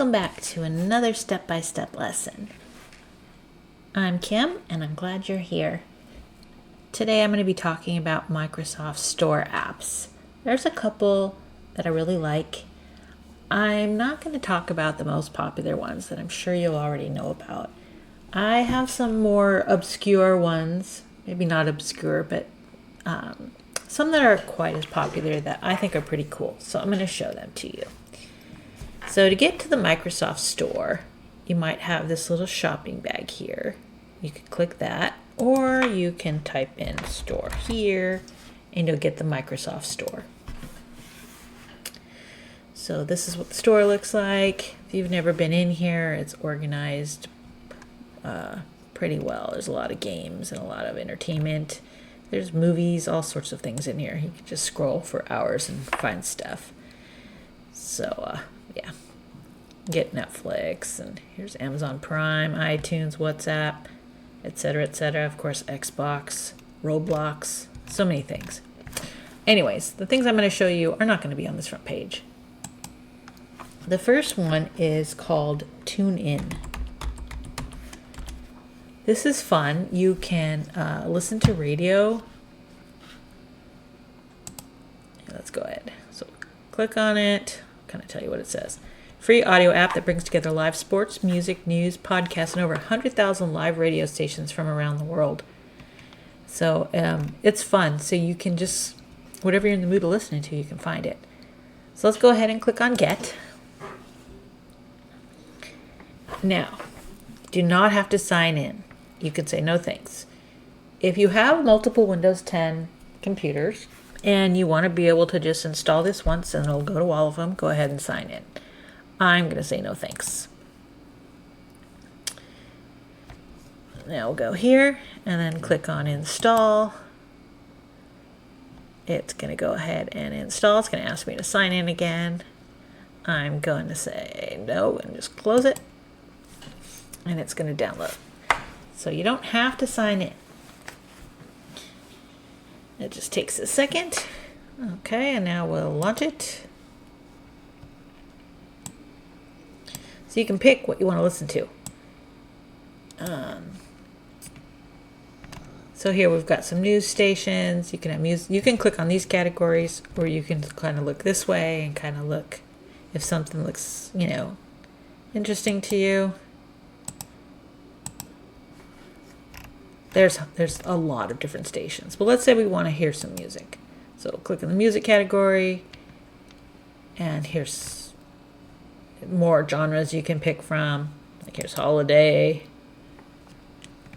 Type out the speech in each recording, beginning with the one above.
welcome back to another step-by-step lesson. I'm Kim, and I'm glad you're here. Today I'm going to be talking about Microsoft Store apps. There's a couple that I really like. I'm not going to talk about the most popular ones that I'm sure you'll already know about. I have some more obscure ones, maybe not obscure, but some that are quite as popular that I think are pretty cool. So I'm going to show them to you. So to get to the Microsoft Store, you might have this little shopping bag here. You can click that, or you can type in Store here, and you'll get the Microsoft Store. So this is what the store looks like. If you've never been in here, it's organized pretty well. There's a lot of games and a lot of entertainment. There's movies, all sorts of things in here. You can just scroll for hours and find stuff. So, yeah. Get Netflix, and here's Amazon Prime, iTunes, WhatsApp, etc., etc. Of course, Xbox, Roblox, so many things. Anyways, the things I'm going to show you are not going to be on this front page. The first one is called TuneIn. This is fun. You can listen to radio. Let's go ahead. So click on it. Kind of tell you what it says. Free audio app that brings together live sports, music, news, podcasts, and over 100,000 live radio stations from around the world. So it's fun. So you can just, whatever you're in the mood of listening to, you can find it. So let's go ahead and click on Get. Now, do not have to sign in. You can say no thanks. If you have multiple Windows 10 computers and you want to be able to just install this once and it'll go to all of them, go ahead and sign in. I'm going to say no thanks. Now we'll go here and then click on install. It's going to go ahead and install. It's going to ask me to sign in again. I'm going to say no and just close it. And it's going to download. So you don't have to sign in. It just takes a second. Okay, and now we'll launch it. So you can pick what you want to listen to. So here we've got some news stations. You can have music. You can click on these categories, or you can kind of look this way and kind of look if something looks, interesting to you. There's a lot of different stations. But let's say we want to hear some music. So click on the music category, and here's more genres you can pick from. Like here's holiday.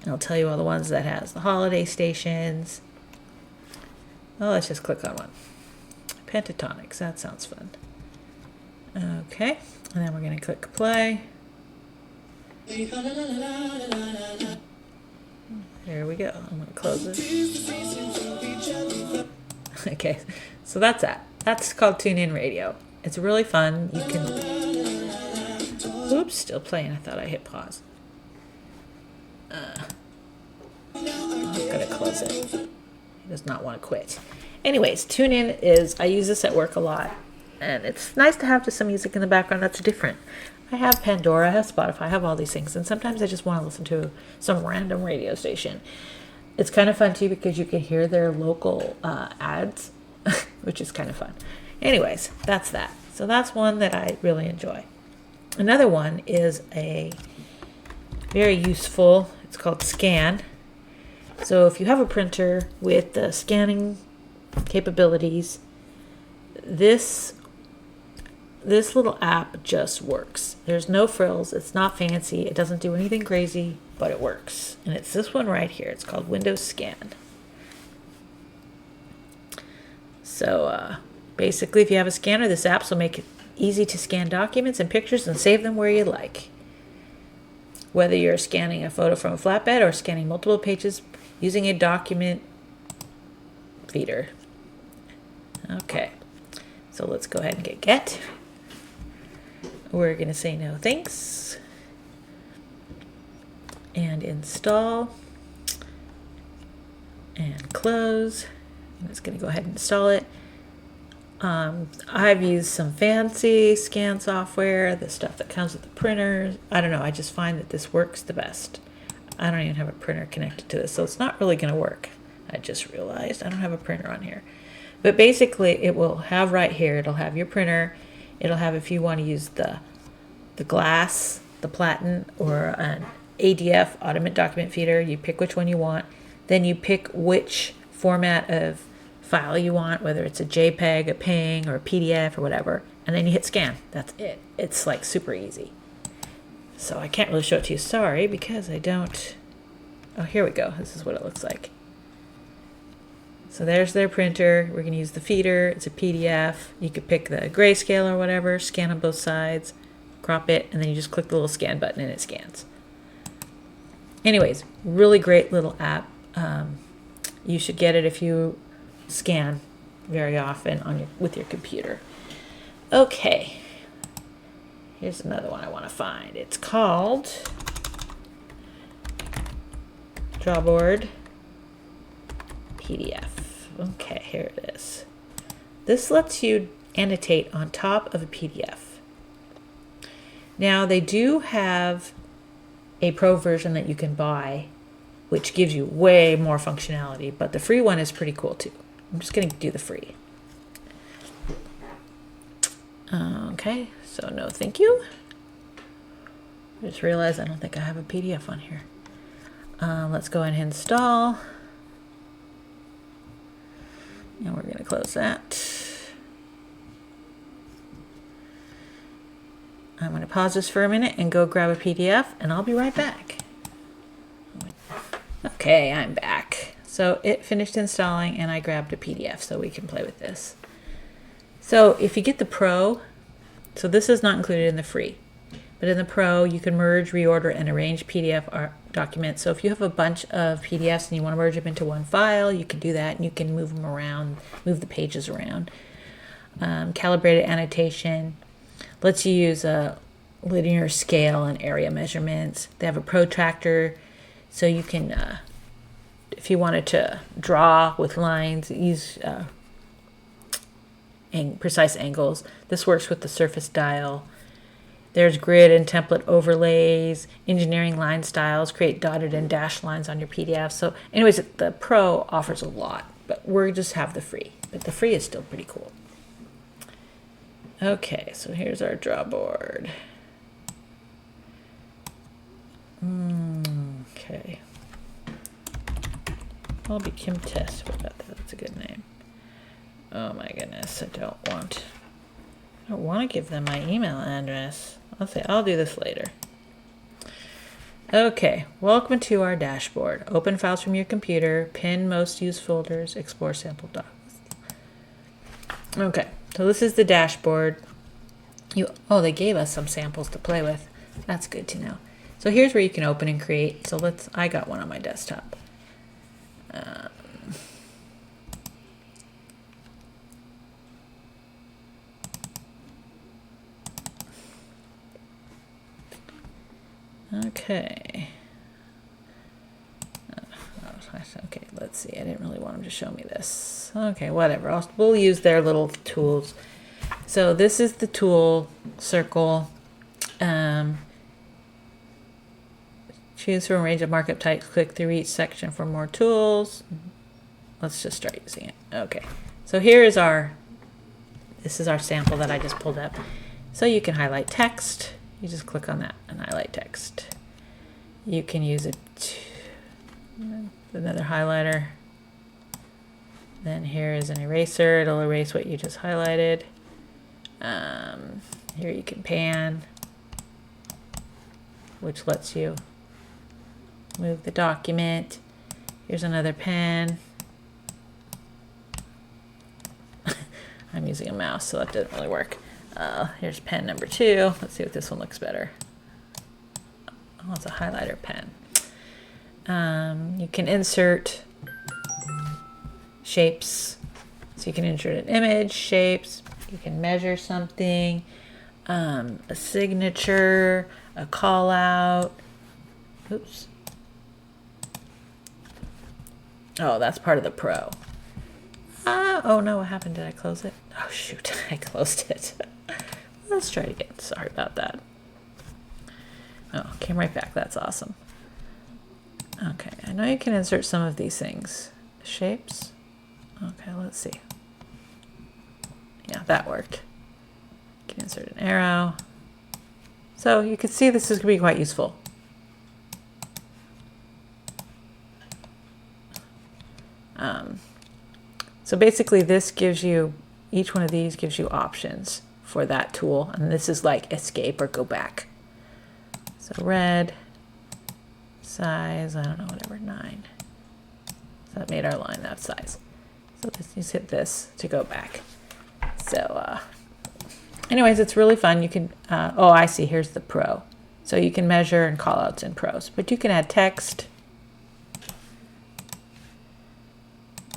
And I'll tell you all the ones that has the holiday stations. Well, let's just click on one. Pentatonics, that sounds fun. Okay, and then we're going to click play. There we go. I'm going to close this. Okay, so that's that. That's called TuneIn Radio. It's really fun. You can... Oops, still playing. I thought I hit pause. I'm going to close it. He does not want to quit. Anyways, TuneIn is... I use this at work a lot. And it's nice to have just some music in the background that's different. I have Pandora, I have Spotify, I have all these things. And sometimes I just want to listen to some random radio station. It's kind of fun, too, because you can hear their local ads, which is kind of fun. Anyways, that's that. So that's one that I really enjoy. Another one is a very useful, it's called Scan. So if you have a printer with the scanning capabilities, this little app just works. There's no frills. It's not fancy. It doesn't do anything crazy, but it works. And it's this one right here. It's called Windows Scan. So basically, if you have a scanner, this app will make it easy to scan documents and pictures and save them where you like. Whether you're scanning a photo from a flatbed or scanning multiple pages using a document feeder. Okay, so let's go ahead and get. We're going to say no thanks. And install. And close. I'm just going to go ahead and install it. I've used some fancy scan software, the stuff that comes with the printers. I don't know, I just find that this works the best. I don't even have a printer connected to this, so it's not really going to work. I just realized I don't have a printer on here. But basically, it will have right here, it'll have your printer. It'll have if you want to use the glass, the Platen, or an ADF, Automatic Document Feeder. You pick which one you want. Then you pick which format of file you want, whether it's a JPEG, a PNG, or a PDF, or whatever. And then you hit scan. That's it. It's like super easy. So I can't really show it to you, sorry, because I don't... Oh, here we go. This is what it looks like. So there's their printer. We're going to use the feeder. It's a PDF. You could pick the grayscale or whatever, scan on both sides, crop it, and then you just click the little scan button and it scans. Anyways, really great little app. You should get it if you scan very often with your computer. Okay. Here's another one I want to find. It's called Drawboard PDF. Okay, here it is. This lets you annotate on top of a PDF. Now, they do have a pro version that you can buy, which gives you way more functionality, but the free one is pretty cool too. I'm just going to do the free. Okay, so no thank you. I just realized I don't think I have a PDF on here. Let's go ahead and install. And we're going to close that. I'm going to pause this for a minute and go grab a PDF, and I'll be right back. Okay, I'm back. So it finished installing, and I grabbed a PDF so we can play with this. So if you get the Pro, so this is not included in the free, but in the Pro, you can merge, reorder, and arrange PDF documents. So if you have a bunch of PDFs and you want to merge them into one file, you can do that, and you can move them around, move the pages around. Calibrated annotation lets you use a linear scale and area measurements. They have a protractor, so you can, if you wanted to draw with lines, use precise angles. This works with the Surface Dial. There's grid and template overlays, engineering line styles, create dotted and dashed lines on your PDF. So anyways, the Pro offers a lot, but we just have the free. But the free is still pretty cool. Okay, so here's our drawboard. Okay. I'll be Kim Tess. What about that? That's a good name. Oh my goodness, I don't want to give them my email address. I'll do this later. Okay, welcome to our dashboard. Open files from your computer, pin most used folders, explore sample docs. Okay, so this is the dashboard. They gave us some samples to play with. That's good to know. So here's where you can open and create. So I got one on my desktop. Okay. Okay, let's see. I didn't really want them to show me this. Okay, whatever. We'll use their little tools. So this is the tool circle. Choose from a range of markup types. Click through each section for more tools. Let's just start using it. Okay. So here is this is our sample that I just pulled up. So you can highlight text. You just click on that and highlight text. You can use another highlighter. Then here is an eraser. It'll erase what you just highlighted. Here you can pan, which lets you move the document. Here's another pen. I'm using a mouse, so that doesn't really work. Here's pen number 2. Let's see if this one looks better. Oh, it's a highlighter pen. You can insert shapes. So you can insert an image, shapes. You can measure something, a signature, a call out. Oops. Oh, that's part of the Pro. Oh no, what happened? Did I close it? Oh shoot, I closed it. Let's try it again. Sorry about that. Oh, came right back. That's awesome. Okay, I know you can insert some of these things. Shapes. Okay, let's see. Yeah, that worked. You can insert an arrow. So you can see this is going to be quite useful. So basically this gives you, each one of these gives you options for that tool. And this is like escape or go back. So red, size, I don't know, whatever, 9. So that made our line that size. So this, you hit this to go back. So anyways, it's really fun. You can, oh, I see, here's the Pro. So you can measure and call outs in Pros, but you can add text.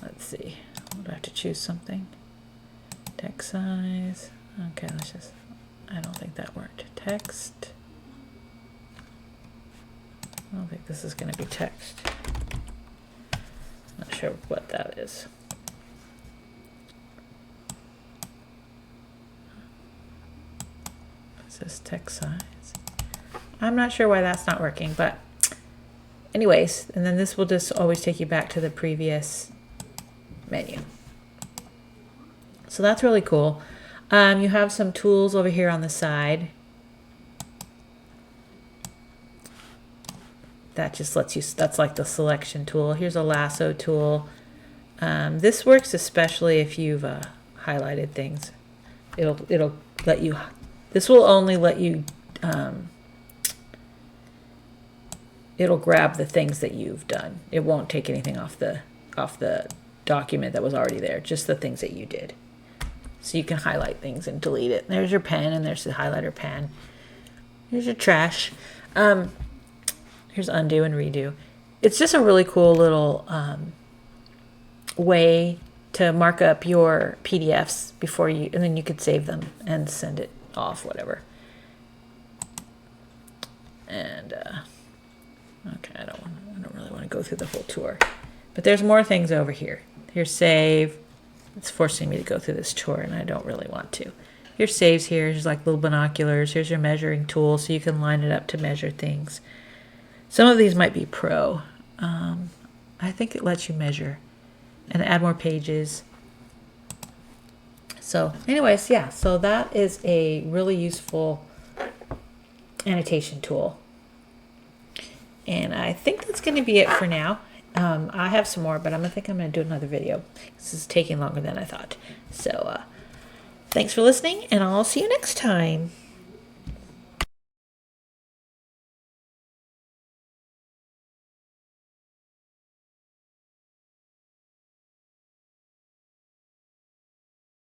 Let's see, do I have to choose something? Text size. Okay, let's just, I don't think that worked. Text. I don't think this is going to be text. Not sure what that is. It says text size. I'm not sure why that's not working, but anyways, and then this will just always take you back to the previous menu. So that's really cool. You have some tools over here on the side. That just lets you, that's like the selection tool. Here's a lasso tool. This works especially if you've highlighted things. It'll let you, this will only let you, it'll grab the things that you've done. It won't take anything off the document that was already there, just the things that you did. So you can highlight things and delete it. There's your pen, and there's the highlighter pen. Here's your trash. Here's undo and redo. It's just a really cool little way to mark up your PDFs before you, and then you could save them and send it off, whatever. And okay, I don't really want to go through the whole tour, but there's more things over here. Here's save. It's forcing me to go through this tour, and I don't really want to. Here's saves here. Here's like little binoculars. Here's your measuring tool, so you can line it up to measure things. Some of these might be Pro. I think it lets you measure and add more pages. So anyways, yeah, so that is a really useful annotation tool. And I think that's going to be it for now. I have some more, but I think I'm going to do another video. This is taking longer than I thought. So thanks for listening, and I'll see you next time.